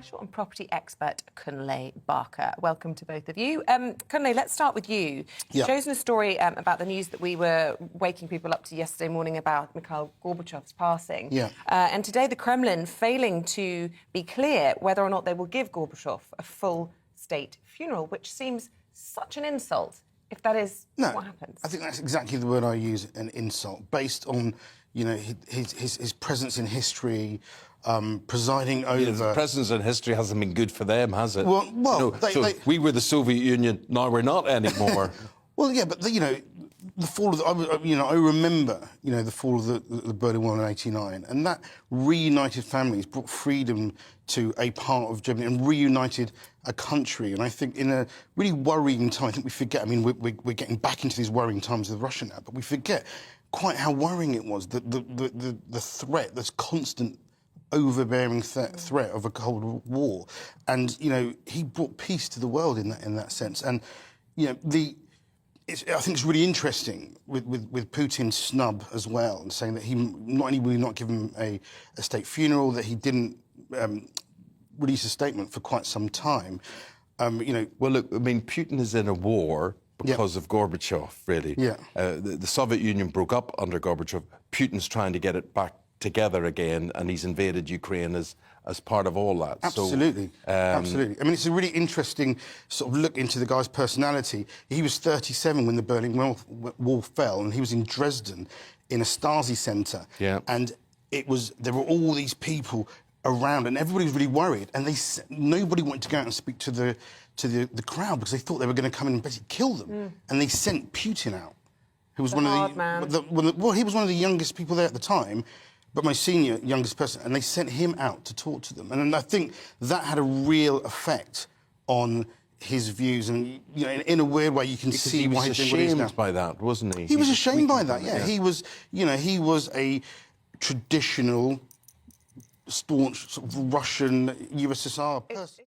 commercial and property expert Kunle Barker. Welcome to both of you. Kunle, let's start with you. You've chosen a story about the news that we were waking people up to yesterday morning about Mikhail Gorbachev's passing. And today the Kremlin failing to be clear whether or not they will give Gorbachev a full state funeral, which seems such an insult if that is what happens. I think that's exactly the word I use, an insult, based on, you know, his presence in history, presiding over... Yeah, the presence in history hasn't been good for them, has it? Well, you know, we were the Soviet Union, now we're not anymore. Well, yeah, but, you know, the fall of... I remember, you know, the fall of the Berlin Wall in '89, and that reunited families, brought freedom to a part of Germany and reunited a country. And I think in a really worrying time, I think we forget, I mean, we're getting back into these worrying times with Russia now, but we forget quite how worrying it was, the threat, this constant overbearing threat of a Cold War. And, you know, he brought peace to the world in that sense. And, you know, I think it's really interesting with Putin's snub as well, and saying that he not only will he not give him a state funeral, that he didn't release a statement for quite some time. You know, well, look, I mean, Putin is in a war because of Gorbachev, really. The Soviet Union broke up under Gorbachev. Putin's trying to get it back together again, and he's invaded Ukraine as part of all that. Absolutely, absolutely. I mean, it's a really interesting sort of look into the guy's personality. He was 37 when the Berlin Wall fell, and he was in Dresden in a Stasi centre. And there were all these people around, and everybody was really worried, and nobody wanted to go out and speak to the crowd because they thought they were going to come in and basically kill them. And they sent Putin out, who was he was one of the youngest people there at the time, but my youngest person, and they sent him out to talk to them. And I think that had a real effect on his views, and, you know, in a weird way, you can see why he's doing what he is now. He was ashamed by that, wasn't he? He was ashamed by that, yeah. He was, you know, he was a traditional, staunch, sort of Russian USSR person.